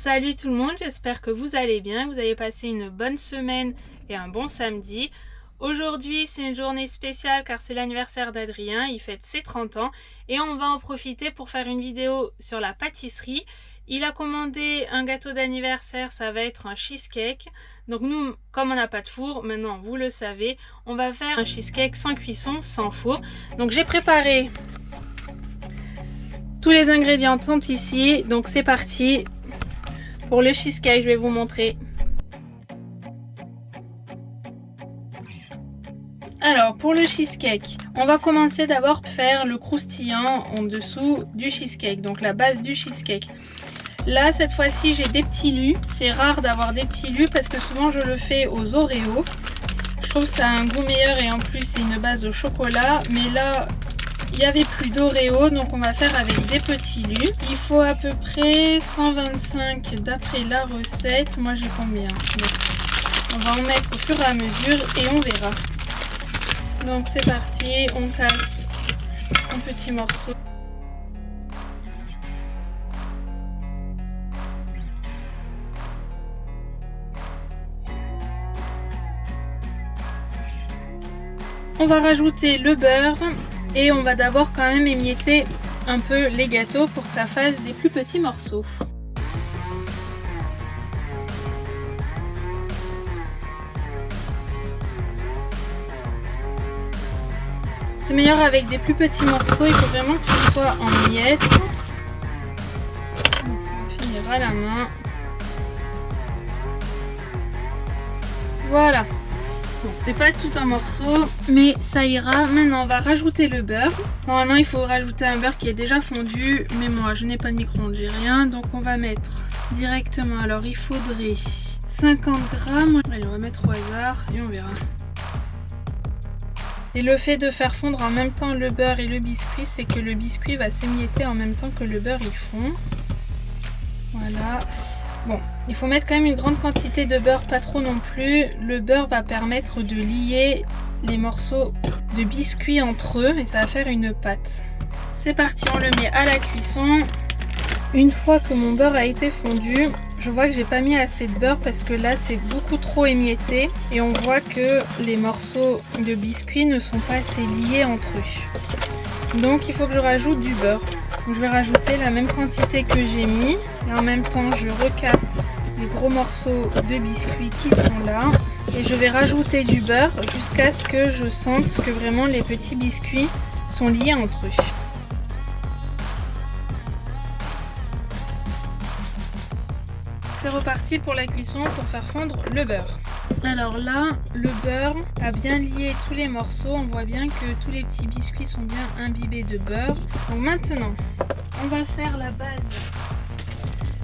Salut tout le monde, j'espère que vous allez bien, que vous avez passé une bonne semaine et un bon samedi. Aujourd'hui c'est une journée spéciale car c'est l'anniversaire d'Adrien, il fête ses 30 ans et on va en profiter pour faire une vidéo sur la pâtisserie. Il a commandé un gâteau d'anniversaire, ça va être un cheesecake. Donc nous, comme on n'a pas de four, maintenant vous le savez, on va faire un cheesecake sans cuisson, sans four. Donc j'ai préparé tous les ingrédients sont ici, donc c'est parti. Pour le cheesecake, je vais vous montrer. Alors, pour le cheesecake, on va commencer d'abord par faire le croustillant en dessous du cheesecake, donc la base du cheesecake. Là, cette fois-ci, j'ai des petits lus. C'est rare d'avoir des petits lus parce que souvent, je le fais aux Oreos. Je trouve que ça a un goût meilleur et en plus, c'est une base au chocolat. Mais là, il n'y avait plus d'Oreo, donc on va faire avec des petits lus. Il faut à peu près 125 d'après la recette. Moi j'ai combien? Donc, on va en mettre au fur et à mesure et on verra. Donc c'est parti, on casse un petit morceau. On va rajouter le beurre. Et on va d'abord quand même émietter un peu les gâteaux pour que ça fasse des plus petits morceaux. C'est meilleur avec des plus petits morceaux, il faut vraiment que ce soit en miettes. Donc on va finir à la main. Voilà. Bon, c'est pas tout un morceau, mais ça ira. Maintenant, on va rajouter le beurre. Normalement, il faut rajouter un beurre qui est déjà fondu, mais moi, je n'ai pas de micro-ondes, j'ai rien. Donc, on va mettre directement. Alors, il faudrait 50 grammes. Allez, on va mettre au hasard et on verra. Et le fait de faire fondre en même temps le beurre et le biscuit, c'est que le biscuit va s'émietter en même temps que le beurre, il fond. Voilà. Bon, il faut mettre quand même une grande quantité de beurre, pas trop non plus. Le beurre va permettre de lier les morceaux de biscuits entre eux et ça va faire une pâte. C'est parti, on le met à la cuisson. Une fois que mon beurre a été fondu, je vois que j'ai pas mis assez de beurre parce que là c'est beaucoup trop émietté et on voit que les morceaux de biscuits ne sont pas assez liés entre eux. Donc il faut que je rajoute du beurre. Donc, je vais rajouter la même quantité que j'ai mis et en même temps je recasse les gros morceaux de biscuits qui sont là et je vais rajouter du beurre jusqu'à ce que je sente que vraiment les petits biscuits sont liés entre eux. C'est reparti pour la cuisson pour faire fondre le beurre. Alors là, le beurre a bien lié tous les morceaux. On voit bien que tous les petits biscuits sont bien imbibés de beurre. Donc maintenant, on va faire la base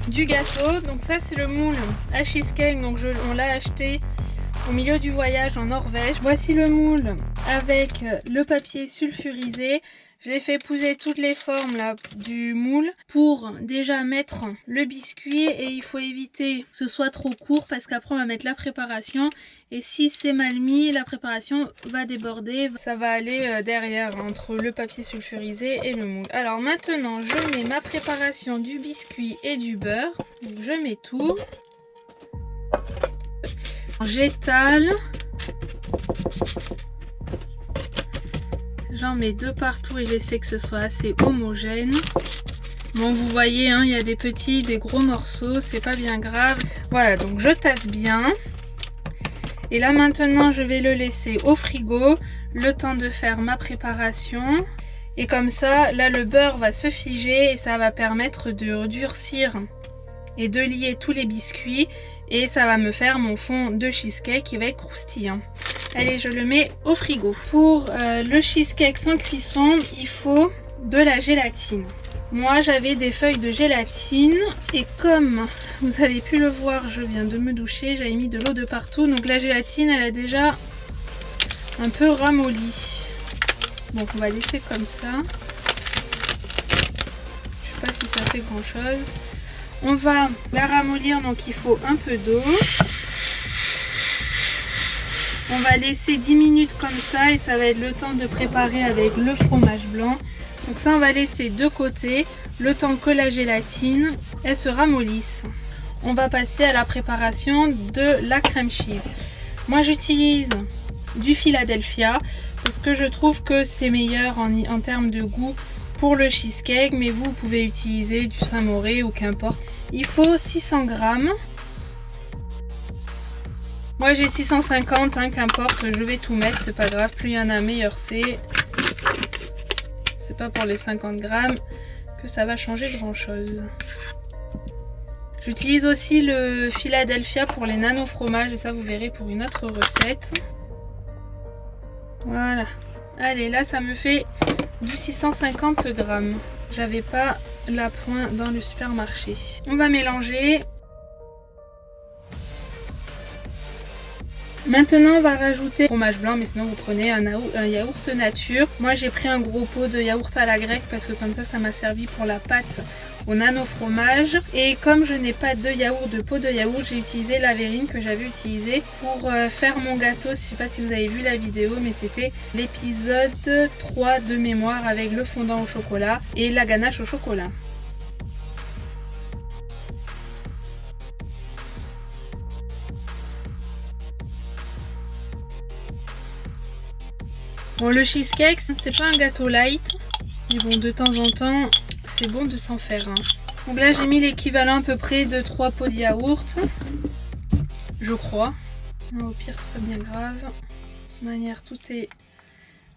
du gâteau. Donc ça, c'est le moule à cheesecake. Donc on l'a acheté au milieu du voyage en Norvège. Voici le moule avec le papier sulfurisé. Je l'ai fait épouser toutes les formes là, du moule pour déjà mettre le biscuit et il faut éviter que ce soit trop court parce qu'après on va mettre la préparation et si c'est mal mis, la préparation va déborder, ça va aller derrière entre le papier sulfurisé et le moule. Alors maintenant je mets ma préparation du biscuit et du beurre, donc, je mets tout, j'étale. J'en mets deux partout et j'essaie que ce soit assez homogène. Bon, vous voyez, hein, il y a des petits, des gros morceaux, c'est pas bien grave. Voilà, donc je tasse bien. Et là maintenant, je vais le laisser au frigo, le temps de faire ma préparation. Et comme ça, là le beurre va se figer et ça va permettre de durcir et de lier tous les biscuits. Et ça va me faire mon fond de cheesecake qui va être croustillant. Allez, je le mets au frigo. Pour le cheesecake sans cuisson, il faut de la gélatine. Moi, j'avais des feuilles de gélatine et comme vous avez pu le voir, je viens de me doucher, j'avais mis de l'eau de partout. Donc la gélatine, elle a déjà un peu ramolli. Donc on va laisser comme ça. Je sais pas si ça fait grand chose. On va la ramollir, donc il faut un peu d'eau. On va laisser 10 minutes comme ça et ça va être le temps de préparer avec le fromage blanc. Donc ça on va laisser de côté le temps que la gélatine elle se ramollisse. on va passer à la préparation de la crème cheese. Moi j'utilise du Philadelphia parce que je trouve que c'est meilleur en termes de goût pour le cheesecake, mais vous pouvez utiliser du Saint-Moré ou qu'importe. Il faut 600 grammes. Moi j'ai 650, hein, qu'importe, je vais tout mettre, c'est pas grave, plus il y en a meilleur c'est. C'est pas pour les 50 grammes que ça va changer grand chose. J'utilise aussi le Philadelphia pour les nano fromages et ça vous verrez pour une autre recette. Voilà. Allez, là ça me fait du 650 grammes. J'avais pas la pointe dans le supermarché. On va mélanger. Maintenant on va rajouter fromage blanc, mais sinon vous prenez un yaourt nature. Moi j'ai pris un gros pot de yaourt à la grecque parce que comme ça m'a servi pour la pâte au nano fromage. Et comme je n'ai pas de yaourt, de pot de yaourt, j'ai utilisé la verrine que j'avais utilisée pour faire mon gâteau. Je sais pas si vous avez vu la vidéo, mais c'était l'épisode 3 de mémoire avec le fondant au chocolat et la ganache au chocolat. Bon, le cheesecake, c'est pas un gâteau light, mais bon, de temps en temps, c'est bon de s'en faire un. Donc là, j'ai mis l'équivalent à peu près de 3 pots de yaourt, je crois. Au pire, c'est pas bien grave. De toute manière, tout est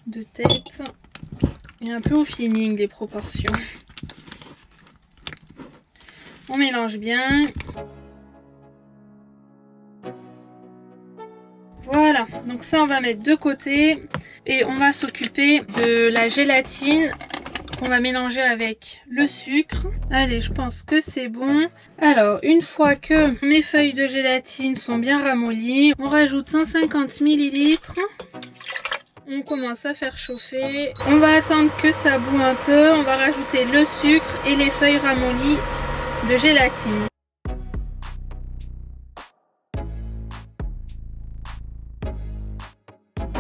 de tête. Et un peu au feeling, les proportions. On mélange bien. Voilà, donc ça on va mettre de côté et on va s'occuper de la gélatine qu'on va mélanger avec le sucre. Allez, je pense que c'est bon. Alors, une fois que mes feuilles de gélatine sont bien ramollies, on rajoute 150 ml. On commence à faire chauffer. On va attendre que ça bout un peu. On va rajouter le sucre et les feuilles ramollies de gélatine.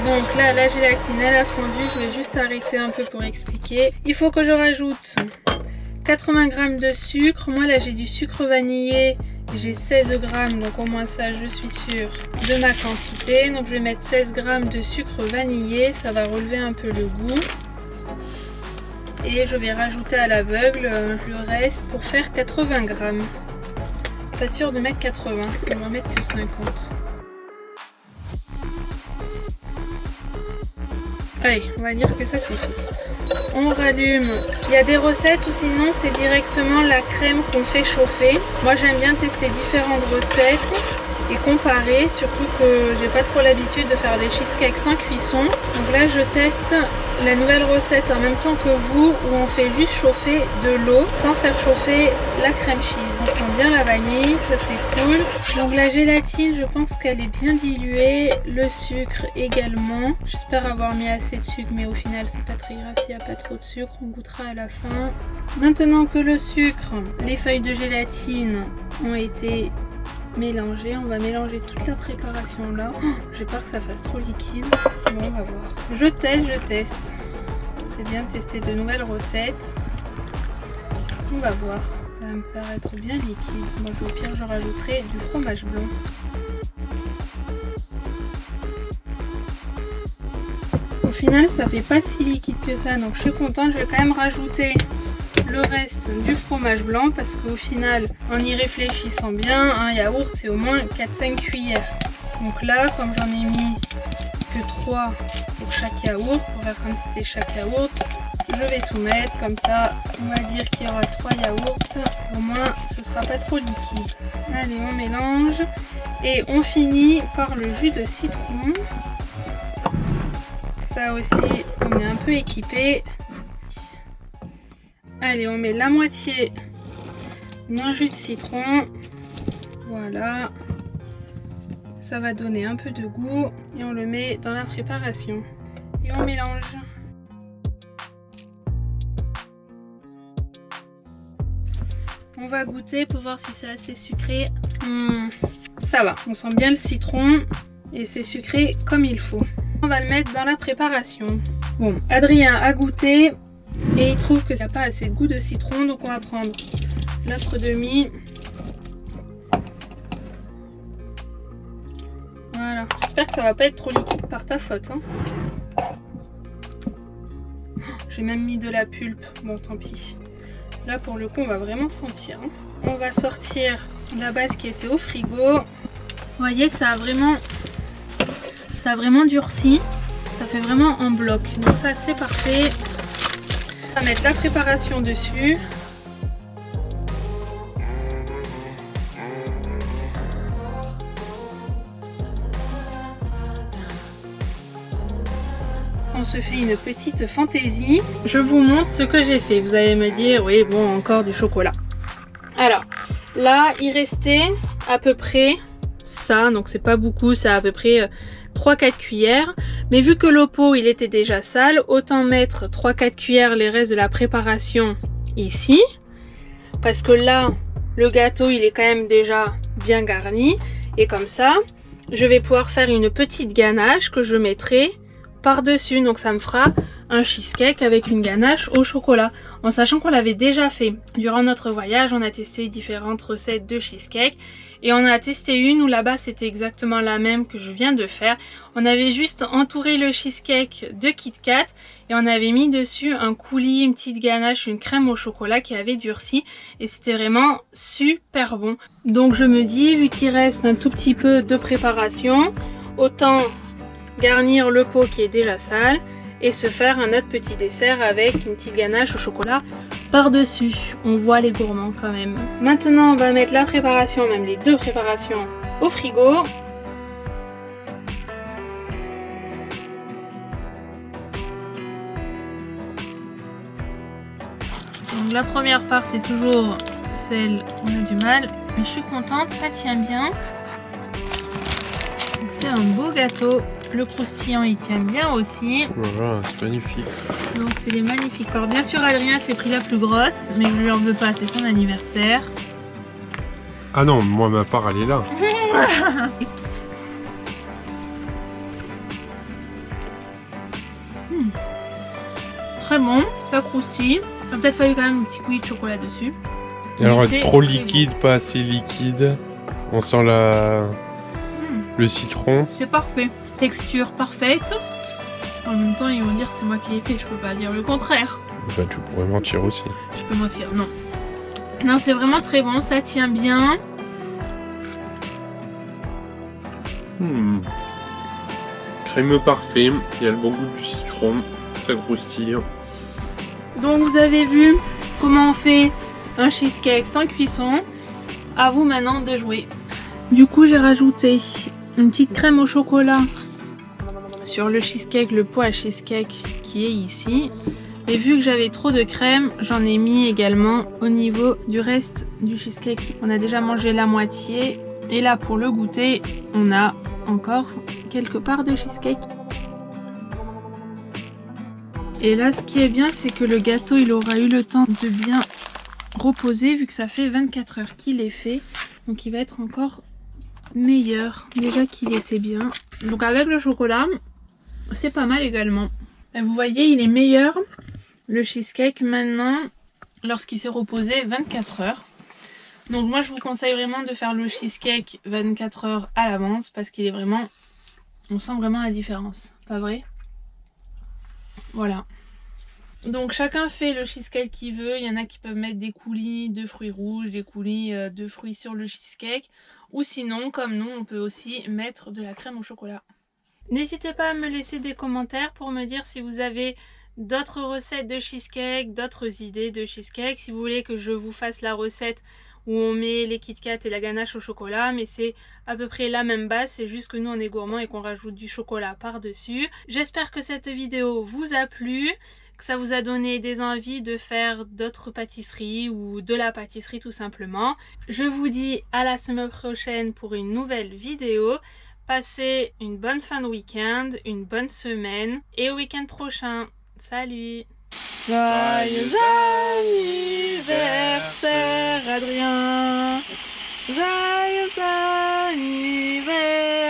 Donc là, la gélatine, elle a fondu. Je vais juste arrêter un peu pour expliquer. Il faut que je rajoute 80 g de sucre. Moi, là, j'ai du sucre vanillé. J'ai 16 g, donc au moins ça, je suis sûre de ma quantité. Donc, je vais mettre 16 g de sucre vanillé. Ça va relever un peu le goût. Et je vais rajouter à l'aveugle le reste pour faire 80 g. Pas sûr de mettre 80. On va mettre que 50. Allez, on va dire que ça suffit. On rallume. Il y a des recettes ou sinon c'est directement la crème qu'on fait chauffer. Moi j'aime bien tester différentes recettes et comparer, surtout que j'ai pas trop l'habitude de faire des cheesecakes sans cuisson. Donc là je teste la nouvelle recette en même temps que vous, où on fait juste chauffer de l'eau sans faire chauffer la crème cheese. On sent bien la vanille, ça c'est cool. Donc la gélatine, je pense qu'elle est bien diluée, le sucre également. J'espère avoir mis assez de sucre, mais au final c'est pas très grave s'il n'y a pas trop de sucre, on goûtera à la fin. Maintenant que le sucre, les feuilles de gélatine ont été mélangées, on va mélanger toute la préparation là. Oh, j'ai peur que ça fasse trop liquide. Bon, on va voir. Je teste. C'est bien de tester de nouvelles recettes. On va voir. Ça va me paraître bien liquide. Moi, au pire, je rajouterai du fromage blanc. Au final, ça fait pas si liquide que ça. Donc, je suis contente. Je vais quand même rajouter le reste du fromage blanc parce qu'au final, en y réfléchissant bien, un yaourt, c'est au moins 4-5 cuillères. Donc là, comme j'en ai mis que 3 pour chaque yaourt, pour faire comme si c'était chaque yaourt, je vais tout mettre comme ça. On va dire qu'il y aura 3 yaourts, au moins ce sera pas trop liquide. Allez, on mélange et on finit par le jus de citron. Ça aussi, on est un peu équipé. Allez, on met la moitié d'un jus de citron. Voilà. Ça va donner un peu de goût et on le met dans la préparation. Et on mélange. On va goûter pour voir si c'est assez sucré. Ça va, on sent bien le citron et c'est sucré comme il faut. On va le mettre dans la préparation. Bon, Adrien a goûté et il trouve que ça n'a pas assez de goût de citron, donc on va prendre notre demi j'espère que ça va pas être trop liquide par ta faute. Hein. J'ai même mis de la pulpe. Bon, tant pis. Là, pour le coup, on va vraiment sentir. Hein. On va sortir la base qui était au frigo. Vous voyez, ça a vraiment durci. Ça fait vraiment un bloc. Donc ça, c'est parfait. On va mettre la préparation dessus. On se fait une petite fantaisie. Je vous montre ce que j'ai fait. Vous allez me dire, oui, bon, encore du chocolat. Alors, là, il restait à peu près ça. Donc, c'est pas beaucoup, c'est à peu près 3-4 cuillères. Mais vu que le pot, il était déjà sale, autant mettre 3-4 cuillères les restes de la préparation ici. Parce que là, le gâteau, il est quand même déjà bien garni. Et comme ça, je vais pouvoir faire une petite ganache que je mettrai par-dessus, donc ça me fera un cheesecake avec une ganache au chocolat, en sachant qu'on l'avait déjà fait durant notre voyage. On a testé différentes recettes de cheesecake et on a testé une où là-bas c'était exactement la même que je viens de faire. On avait juste entouré le cheesecake de Kit Kat et on avait mis dessus un coulis, une petite ganache, une crème au chocolat qui avait durci et c'était vraiment super bon. Donc je me dis, vu qu'il reste un tout petit peu de préparation, autant garnir le pot qui est déjà sale et se faire un autre petit dessert avec une petite ganache au chocolat par-dessus. On voit les gourmands quand même. Maintenant, on va mettre la préparation, même les deux préparations, au frigo. Donc la première part, c'est toujours celle où on a du mal, mais je suis contente, ça tient bien. C'est un beau gâteau. Le croustillant il tient bien aussi. Voilà, c'est magnifique. Donc c'est des magnifiques. Alors bien sûr Adrien s'est pris la plus grosse, mais je lui en veux pas, c'est son anniversaire. Ah non, moi ma part elle est là. Très bon, ça croustille. Il a peut-être fallu quand même un petit coulis de chocolat dessus. Et alors c'est trop très liquide, pas assez liquide. On sent le citron. C'est parfait. Texture parfaite. En même temps, ils vont dire c'est moi qui l'ai fait, je peux pas dire le contraire. Enfin, tu pourrais mentir aussi. Je peux mentir, non. Non, c'est vraiment très bon, ça tient bien. Crémeux parfait, il y a le bon goût du citron, ça croustille. Donc vous avez vu comment on fait un cheesecake sans cuisson. À vous maintenant de jouer. Du coup, j'ai rajouté une petite crème au chocolat sur le cheesecake, le pot à cheesecake qui est ici. Et vu que j'avais trop de crème, j'en ai mis également au niveau du reste du cheesecake. On a déjà mangé la moitié et là pour le goûter, on a encore quelques parts de cheesecake. Et là, ce qui est bien, c'est que le gâteau, il aura eu le temps de bien reposer vu que ça fait 24 heures qu'il est fait. Donc il va être encore meilleur, déjà qu'il était bien. Donc avec le chocolat, c'est pas mal également. Et vous voyez, il est meilleur le cheesecake maintenant lorsqu'il s'est reposé 24 heures. Donc moi je vous conseille vraiment de faire le cheesecake 24 heures à l'avance parce qu'il est vraiment, on sent vraiment la différence, pas vrai? Voilà. Donc chacun fait le cheesecake qu'il veut. Il y en a qui peuvent mettre des coulis de fruits rouges, des coulis de fruits sur le cheesecake. Ou sinon, comme nous, on peut aussi mettre de la crème au chocolat. N'hésitez pas à me laisser des commentaires pour me dire si vous avez d'autres recettes de cheesecake, d'autres idées de cheesecake. Si vous voulez que je vous fasse la recette où on met les Kit Kat et la ganache au chocolat. Mais c'est à peu près la même base. C'est juste que nous, on est gourmands et qu'on rajoute du chocolat par-dessus. J'espère que cette vidéo vous a plu. Que ça vous a donné des envies de faire d'autres pâtisseries ou de la pâtisserie tout simplement. Je vous dis à la semaine prochaine pour une nouvelle vidéo. Passez une bonne fin de week-end, une bonne semaine et au week-end prochain. Salut! Joyeux anniversaire Adrien! Joyeux anniversaire!